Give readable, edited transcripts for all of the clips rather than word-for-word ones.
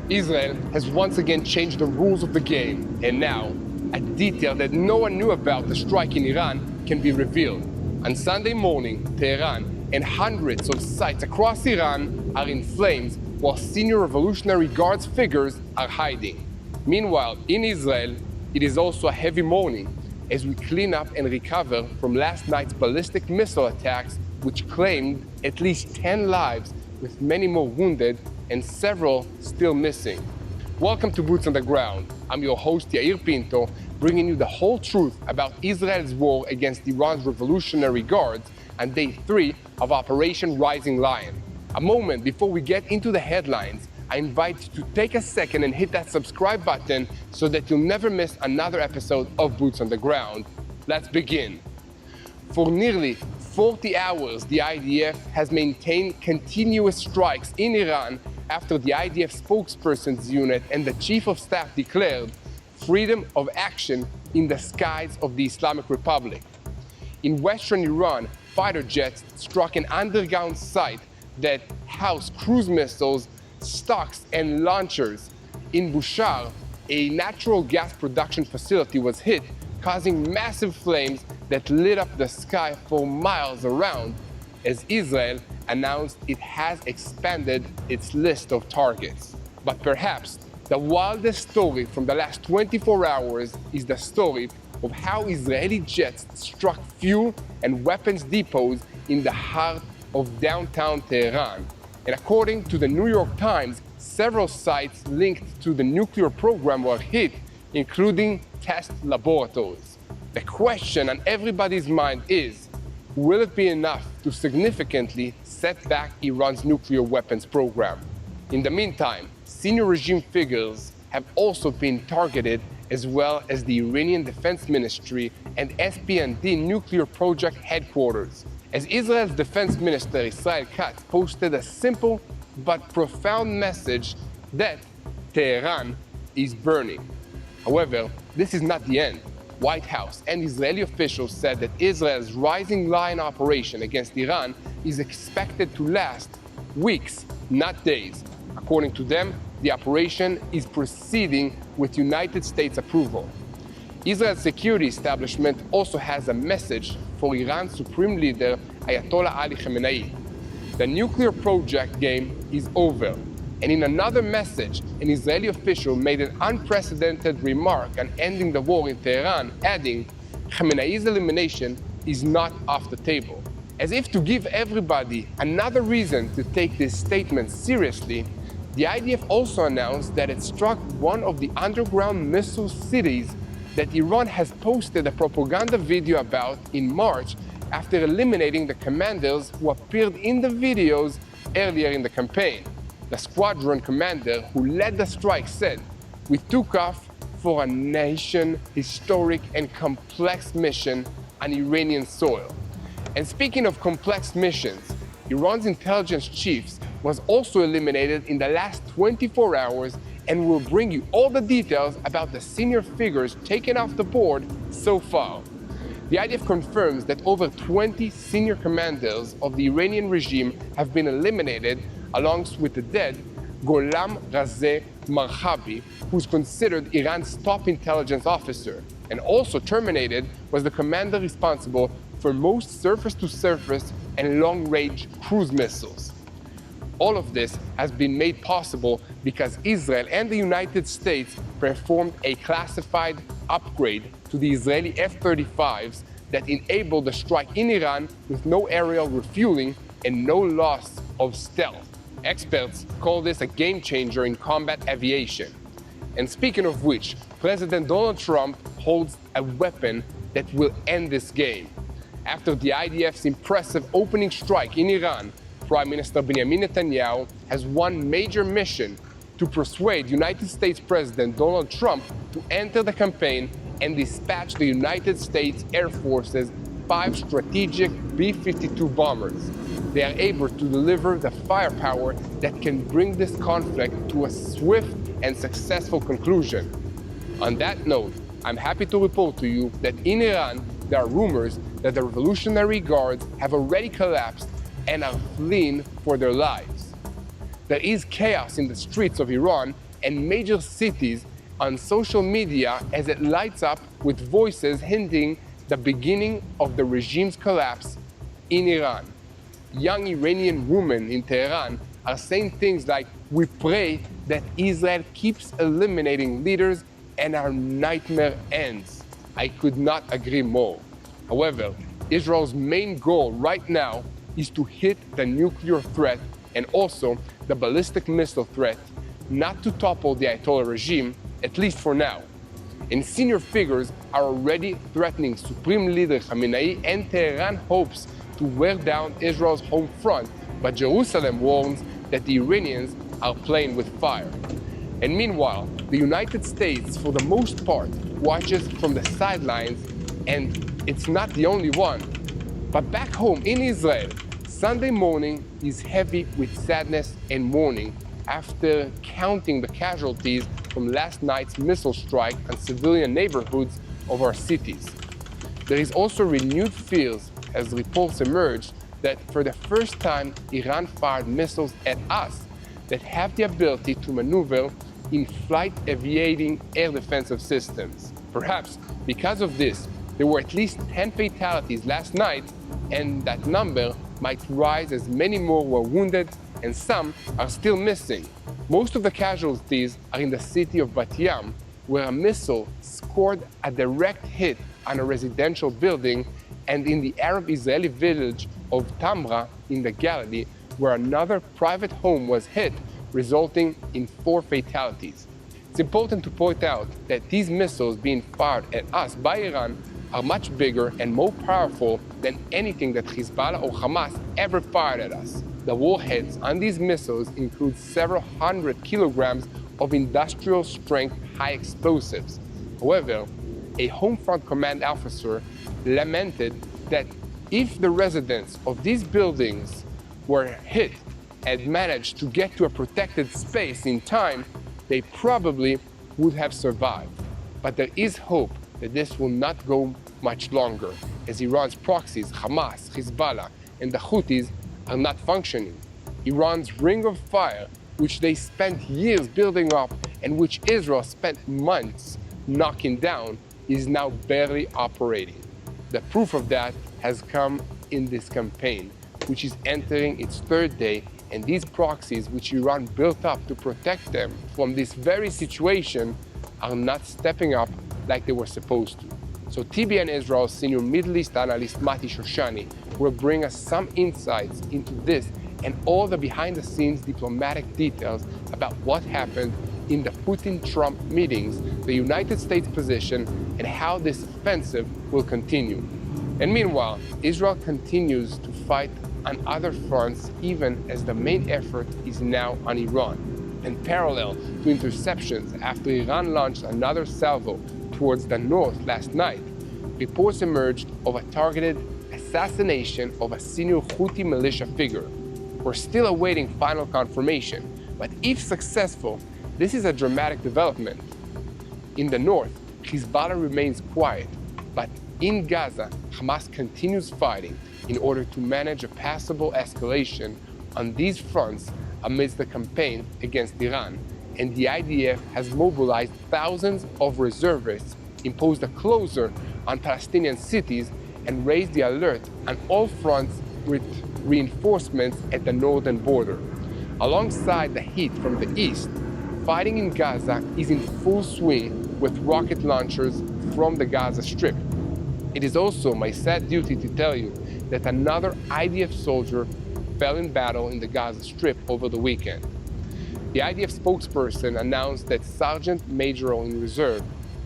Israel has once again changed the rules of the game, and now a detail that no one knew about the strike in Iran can be revealed. On Sunday morning, Tehran and hundreds of sites across Iran are in flames while senior Revolutionary Guards figures are hiding. Meanwhile, in Israel, it is also a heavy morning as we clean up and recover from last night's ballistic missile attacks, which claimed at least 10 lives, with many more wounded and several still missing. Welcome to Boots on the Ground. I'm your host, Yair Pinto, bringing you the whole truth about Israel's war against Iran's Revolutionary Guards on day 3 of Operation Rising Lion. A moment before we get into the headlines, I invite you to take a second and hit that subscribe button so that you'll never miss another episode of Boots on the Ground. Let's begin. For nearly 40 hours, the IDF has maintained continuous strikes in Iran after the IDF spokesperson's unit and the chief of staff declared freedom of action in the skies of the Islamic Republic. In western Iran, fighter jets struck an underground site that housed cruise missiles, stocks, and launchers. In Bushehr, a natural gas production facility was hit, causing massive flames that lit up the sky for miles around, as Israel announced it has expanded its list of targets. But perhaps the wildest story from the last 24 hours is the story of how Israeli jets struck fuel and weapons depots in the heart of downtown Tehran. And according to the New York Times, several sites linked to the nuclear program were hit, including test laboratories. The question on everybody's mind is, will it be enough to significantly set back Iran's nuclear weapons program? In the meantime, senior regime figures have also been targeted, as well as the Iranian Defense Ministry and SPND nuclear project headquarters, as Israel's Defense Minister Israel Katz posted a simple but profound message that Tehran is burning. However, this is not the end. White House and Israeli officials said that Israel's Rising Lion operation against Iran is expected to last weeks, not days. According to them, the operation is proceeding with United States approval. Israel's security establishment also has a message for Iran's supreme leader, Ayatollah Ali Khamenei. The nuclear project game is over. And in another message, an Israeli official made an unprecedented remark on ending the war in Tehran, adding, Khamenei's elimination is not off the table. As if to give everybody another reason to take this statement seriously, the IDF also announced that it struck one of the underground missile cities that Iran has posted a propaganda video about in March after eliminating the commanders who appeared in the videos earlier in the campaign. The squadron commander who led the strike said, "We took off for a nation historic and complex mission on Iranian soil." And speaking of complex missions, Iran's intelligence chiefs was also eliminated in the last 24 hours, and we'll bring you all the details about the senior figures taken off the board so far. The IDF confirms that over 20 senior commanders of the Iranian regime have been eliminated, along with the dead Gholam Razeh Marhabi, who's considered Iran's top intelligence officer, and also terminated was the commander responsible for most surface-to-surface and long-range cruise missiles. All of this has been made possible because Israel and the United States performed a classified upgrade to the Israeli F-35s that enabled the strike in Iran with no aerial refueling and no loss of stealth. Experts call this a game changer in combat aviation. And speaking of which, President Donald Trump holds a weapon that will end this game. After the IDF's impressive opening strike in Iran, Prime Minister Benjamin Netanyahu has one major mission: to persuade United States President Donald Trump to enter the campaign and dispatch the United States Air Force's 5 strategic B-52 bombers. They are able to deliver the firepower that can bring this conflict to a swift and successful conclusion. On that note, I'm happy to report to you that in Iran, there are rumors that the Revolutionary Guards have already collapsed and are fleeing for their lives. There is chaos in the streets of Iran and major cities on social media as it lights up with voices hinting the beginning of the regime's collapse in Iran. Young Iranian women in Tehran are saying things like, "We pray that Israel keeps eliminating leaders and our nightmare ends." I could not agree more. However, Israel's main goal right now is to hit the nuclear threat and also the ballistic missile threat, not to topple the Ayatollah regime, at least for now. And senior figures are already threatening Supreme Leader Khamenei, and Tehran hopes to wear down Israel's home front, but Jerusalem warns that the Iranians are playing with fire. And meanwhile, the United States, for the most part, watches from the sidelines, and it's not the only one. But back home in Israel, Sunday morning is heavy with sadness and mourning after counting the casualties from last night's missile strike on civilian neighborhoods of our cities. There is also renewed fears as reports emerge that for the first time, Iran fired missiles at us that have the ability to maneuver in flight aviating air defensive systems. Perhaps because of this, there were at least 10 fatalities last night, and that number might rise as many more were wounded and some are still missing. Most of the casualties are in the city of Bat Yam, where a missile scored a direct hit on a residential building, and in the Arab-Israeli village of Tamra in the Galilee, where another private home was hit, resulting in 4 fatalities. It's important to point out that these missiles being fired at us by Iran are much bigger and more powerful than anything that Hezbollah or Hamas ever fired at us. The warheads on these missiles include several hundred kilograms of industrial-strength high explosives. However, a home front command officer lamented that if the residents of these buildings were hit and managed to get to a protected space in time, they probably would have survived. But there is hope that this will not go much longer, as Iran's proxies, Hamas, Hezbollah, and the Houthis are not functioning. Iran's ring of fire, which they spent years building up and which Israel spent months knocking down, is now barely operating. The proof of that has come in this campaign, which is entering its 3rd day, and these proxies which Iran built up to protect them from this very situation are not stepping up like they were supposed to. So TBN Israel's senior Middle East analyst Mati Shoshani will bring us some insights into this and all the behind-the-scenes diplomatic details about what happened in the Putin-Trump meetings, the United States position, and how this offensive will continue. And meanwhile, Israel continues to fight on other fronts, even as the main effort is now on Iran. In parallel to interceptions after Iran launched another salvo towards the north last night, reports emerged of a targeted assassination of a senior Houthi militia figure. We're still awaiting final confirmation, but if successful, this is a dramatic development. In the north, Hezbollah remains quiet, but in Gaza, Hamas continues fighting in order to manage a passable escalation on these fronts amidst the campaign against Iran, and the IDF has mobilized thousands of reservists, imposed a closure on Palestinian cities, and raised the alert on all fronts with reinforcements at the northern border. Alongside the heat from the east, fighting in Gaza is in full swing with rocket launchers from the Gaza Strip. It is also my sad duty to tell you that another IDF soldier fell in battle in the Gaza Strip over the weekend. The IDF spokesperson announced that Sergeant Major in Reserve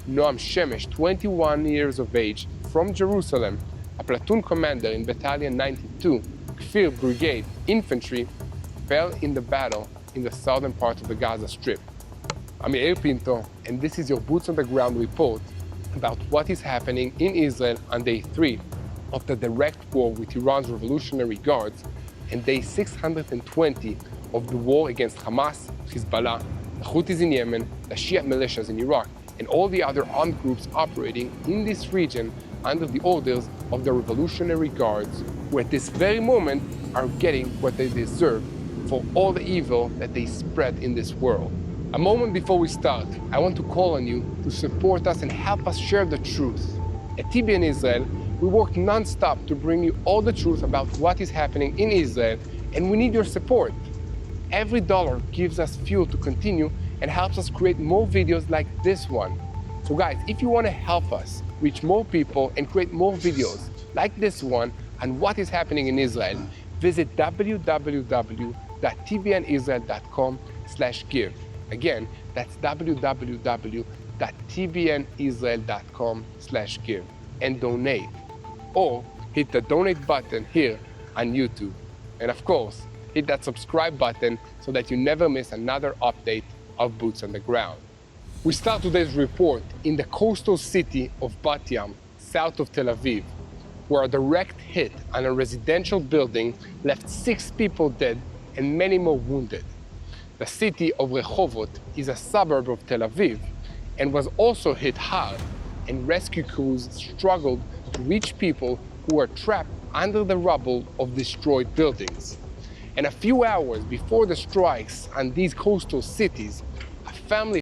Noam Shemesh, 21 years of age, from Jerusalem, a platoon commander in Battalion 92, Kfir Brigade Infantry, fell in the battle in the southern part of the Gaza Strip. I'm Yair Pinto, and this is your Boots on the Ground report about what is happening in Israel on day 3 of the direct war with Iran's Revolutionary Guards and day 620 of the war against Hamas, Hezbollah, the Houthis in Yemen, the Shia militias in Iraq, and all the other armed groups operating in this region under the orders of the Revolutionary Guards, who at this very moment are getting what they deserve for all the evil that they spread in this world. A moment before we start, I want to call on you to support us and help us share the truth. At TBN Israel, we work non-stop to bring you all the truth about what is happening in Israel, and we need your support. Every dollar gives us fuel to continue and helps us create more videos like this one. So guys, if you want to help us reach more people and create more videos like this one on what is happening in Israel, visit www.tbnisrael.com/give. Again, that's www.tbnisrael.com/give and donate. Or hit the donate button here on YouTube. And of course, hit that subscribe button so that you never miss another update of Boots on the Ground. We start today's report in the coastal city of Bat Yam, south of Tel Aviv, where a direct hit on a residential building left 6 people dead and many more wounded. The city of Rehovot is a suburb of Tel Aviv and was also hit hard, and rescue crews struggled to reach people who were trapped under the rubble of destroyed buildings. And a few hours before the strikes on these coastal cities, a family